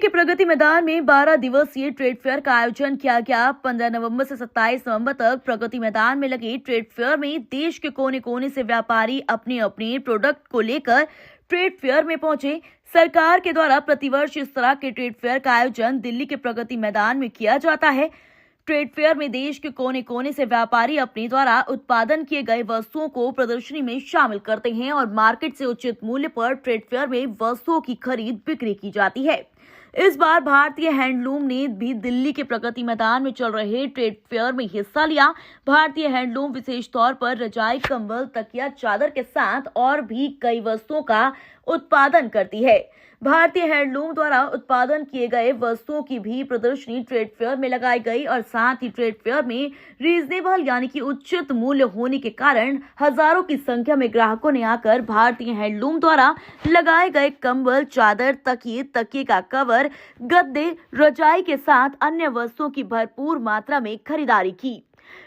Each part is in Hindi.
प्रगति मैदान में 12 दिवसीय ट्रेड फेयर का आयोजन किया गया। 15 नवंबर से 27 नवंबर तक प्रगति मैदान में लगे ट्रेड फेयर में देश के कोने कोने से व्यापारी अपने अपने प्रोडक्ट को लेकर ट्रेड फेयर में पहुंचे। सरकार के द्वारा प्रतिवर्ष इस तरह के ट्रेड फेयर का आयोजन दिल्ली के प्रगति मैदान में किया जाता है। ट्रेड फेयर में देश के कोने कोने से व्यापारी अपने द्वारा उत्पादन किए गए वस्तुओं को प्रदर्शनी में शामिल करते हैं और मार्केट से उचित मूल्य पर ट्रेड फेयर में वस्तुओं की खरीद बिक्री की जाती है। इस बार भारतीय हैंडलूम ने भी दिल्ली के प्रगति मैदान में चल रहे ट्रेड फेयर में हिस्सा लिया। भारतीय हैंडलूम विशेष तौर पर रजाई, कंबल, तकिया, चादर के साथ और भी कई वस्तुओं का उत्पादन करती है। भारतीय हैंडलूम द्वारा उत्पादन किए गए वस्तुओं की भी प्रदर्शनी ट्रेड फेयर में लगाई गई और साथ ही ट्रेड फेयर में रीजनेबल यानी कि उचित मूल्य होने के कारण हजारों की संख्या में ग्राहकों ने आकर भारतीय हैंडलूम द्वारा लगाए गए कंबल, चादर, तकिए, तकिए का कवर, गद्दे, रजाई के साथ अन्य वस्तुओं की भरपूर मात्रा में खरीदारी की।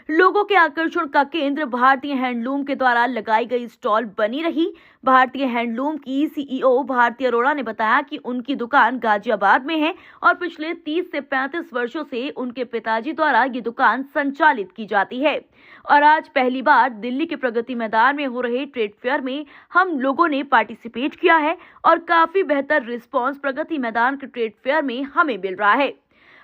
लोगों के आकर्षण का केंद्र भारतीय हैंडलूम के द्वारा लगाई गई स्टॉल बनी रही। भारतीय हैंडलूम की सीईओ भारती अरोड़ा ने बताया कि उनकी दुकान गाजियाबाद में है और पिछले 30 से 35 वर्षों से उनके पिताजी द्वारा ये दुकान संचालित की जाती है और आज पहली बार दिल्ली के प्रगति मैदान में हो रहे ट्रेड फेयर में हम लोगों ने पार्टिसिपेट किया है और काफी बेहतर रिस्पॉन्स प्रगति मैदान के ट्रेड फेयर में हमें मिल रहा है।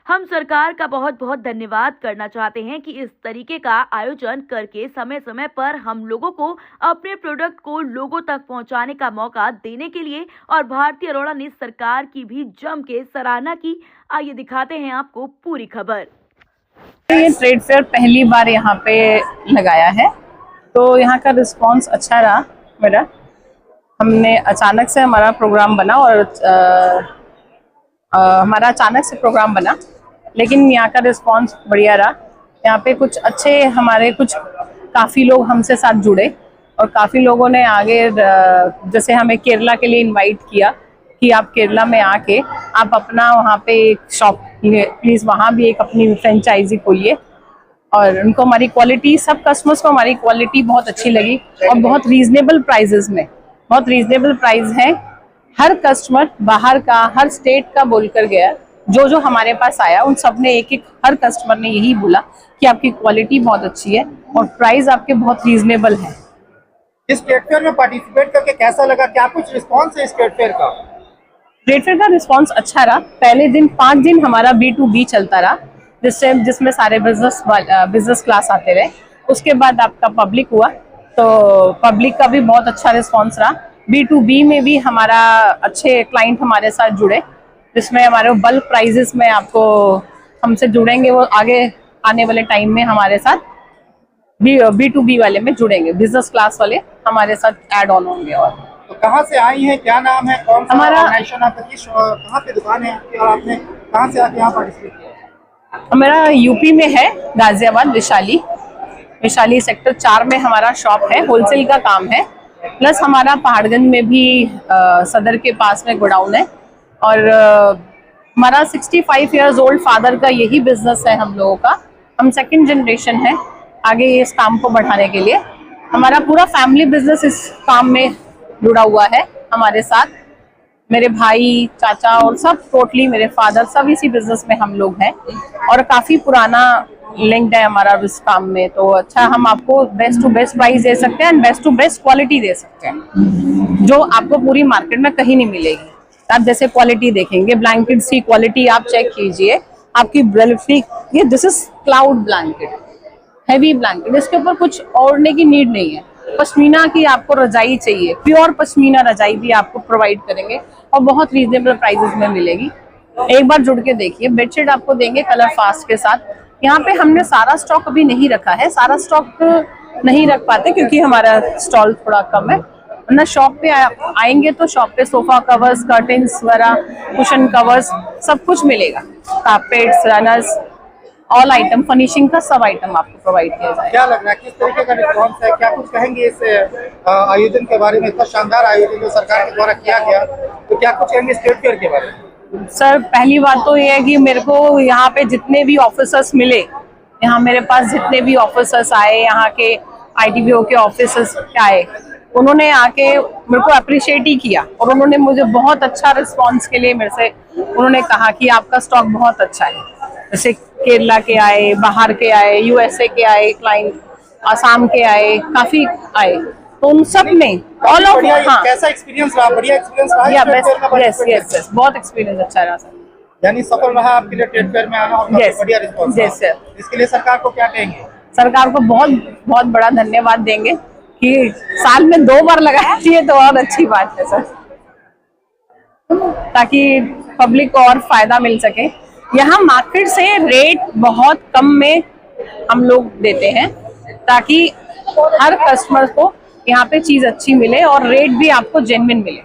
हम सरकार का बहुत बहुत धन्यवाद करना चाहते हैं कि इस तरीके का आयोजन करके समय समय पर हम लोगों को अपने प्रोडक्ट को लोगों तक पहुंचाने का मौका देने के लिए। और भारती अरोड़ा ने सरकार की भी जम के सराहना की। आइए दिखाते हैं आपको पूरी खबर। ये ट्रेड फेयर पहली बार यहाँ पे लगाया है तो यहाँ का रिस्पांस अच्छा रहा मेरा। हमने अचानक से हमारा प्रोग्राम बना और हमारा अचानक से प्रोग्राम बना, लेकिन यहाँ का रिस्पांस बढ़िया रहा। यहाँ पे कुछ अच्छे काफ़ी लोग हमसे साथ जुड़े और काफ़ी लोगों ने आगे जैसे हमें केरला के लिए इनवाइट किया कि आप केरला में आके आप अपना वहाँ पे एक शॉप प्लीज़ वहाँ भी एक अपनी फ्रेंचाइजी खोलिए। और उनको हमारी क्वालिटी, सब कस्टमर्स को हमारी क्वालिटी बहुत अच्छी लगी और बहुत रीजनेबल प्राइजेस में, बहुत रीजनेबल प्राइस है। हर कस्टमर बाहर का, हर स्टेट का बोलकर गया, जो हमारे पास आया उन सब ने एक हर कस्टमर ने यही बोला कि आपकी क्वालिटी बहुत अच्छी है और प्राइस आपके बहुत रीजनेबल है। इस ट्रेड फेयर में पार्टिसिपेट करके कैसा लगा? क्या कुछ रिस्पांस है इस ट्रेड फेयर का? ट्रेड फेयर का रिस्पांस अच्छा रहा। पहले दिन 5 दिन हमारा B2B चलता रहा जिसमें सारे बिजनेस क्लास आते रहे। उसके बाद आपका पब्लिक हुआ तो पब्लिक का भी बहुत अच्छा रिस्पांस रहा। B2B में भी हमारा अच्छे क्लाइंट हमारे साथ जुड़े, जिसमें हमारे बल्क प्राइजेस में आपको हमसे जुड़ेंगे, वो आगे आने वाले टाइम में हमारे साथ B2B वाले में जुड़ेंगे, बिजनेस क्लास वाले हमारे साथ ऐड ऑन होंगे। और तो कहाँ से आई हैं, क्या नाम है, कौन सा हमारा ऑर्गेनाइजेशन आपकी, कहाँ पे दुकान है आपकी और आपने कहाँ से आके यहाँ पार्टिसिपेट किया? हमारा यूपी में है, गाजियाबाद, विशाली सेक्टर 4 में हमारा शॉप है, होलसेल का काम है। प्लस हमारा पहाड़गंज में भी सदर के पास में गोडाउन है और हमारा 65 इयर्स ओल्ड फादर का यही बिजनेस है हम लोगों का। हम सेकंड जनरेशन है आगे इस काम को बढ़ाने के लिए। हमारा पूरा फैमिली बिजनेस इस काम में जुड़ा हुआ है हमारे साथ। मेरे भाई, चाचा और सब टोटली मेरे फादर सब इसी बिजनेस में हम लोग हैं और काफ़ी पुराना लिंक्ड है हमारा इस काम में। तो अच्छा, हम आपको बेस्ट टू बेस्ट प्राइस दे सकते हैं and best to best quality दे सकते हैं जो आपको पूरी मार्केट में कहीं नहीं मिलेगी। आप जैसे क्वालिटी देखेंगे, ब्लैंकेट्स की क्वालिटी आप चेक कीजिए, आपकी ये this is cloud blanket, heavy blanket, इसके ऊपर कुछ ओढ़ने की नीड नहीं है। पश्मीना की आपको रजाई चाहिए, प्योर पश्मीना रजाई भी आपको प्रोवाइड करेंगे और बहुत रीजनेबल प्राइसेस में मिलेगी। एक बार जुड़ के देखिए। बेडशीट आपको देंगे कलर फास्ट के साथ। यहाँ पे हमने सारा स्टॉक अभी नहीं रखा है, सारा स्टॉक नहीं रख पाते क्योंकि हमारा स्टॉल थोड़ा कम है। वरना शॉप पे आएंगे तो शॉप पे सोफा कवर्स, कर्टेन्स वगैरह, कुशन कवर्स सब कुछ मिलेगा। Carpets, runners, all item, furnishing का सब आइटम आपको प्रोवाइड किया जाएगा। क्या लग रहा है, किस तरीके का रिस्पॉन्स है? क्या कुछ कहेंगे इस आयोजन के बारे में? इतना शानदार आयोजन जो सरकार के द्वारा किया गया, तो क्या कुछ कहेंगे इस ट्रेड फेयर के बारे में? सर, पहली बात तो ये है कि मेरे को यहाँ पे जितने भी ऑफिसर्स मिले, यहाँ मेरे पास जितने भी ऑफिसर्स आए, यहाँ के ITBO के ऑफिसर्स आए, उन्होंने आके मेरे को अप्रिशिएट ही किया और उन्होंने मुझे बहुत अच्छा रिस्पांस के लिए मेरे से उन्होंने कहा कि आपका स्टॉक बहुत अच्छा है। जैसे केरला के आए, बाहर के आए, यूएसए के आए क्लाइंट, आसाम के आए, काफी आए, तो उन सब में ऑल ऑफ हाँ कैसा एक्सपीरियंस रहा? बढ़िया एक्सपीरियंस रहा या इस ट्रेड फेयर का best, yes participate yes yes, बहुत एक्सपीरियंस अच्छा रहा सर। करके? यानी सफल रहा आपके लिए ट्रेड फेयर में आना और काफी Yes. बढ़िया रिस्पांस Yes, sir. इसके लिए सरकार को क्या कहेंगे? सरकार को बहुत बहुत बड़ा धन्यवाद देंगे कि साल में 2 बार लगाती है तो और अच्छी बात है सर, ताकि पब्लिक को और फायदा मिल सके। यहाँ मार्केट से रेट बहुत कम में हम लोग देते हैं ताकि हर कस्टमर को यहाँ पे चीज अच्छी मिले और रेट भी आपको जेन्युइन मिले।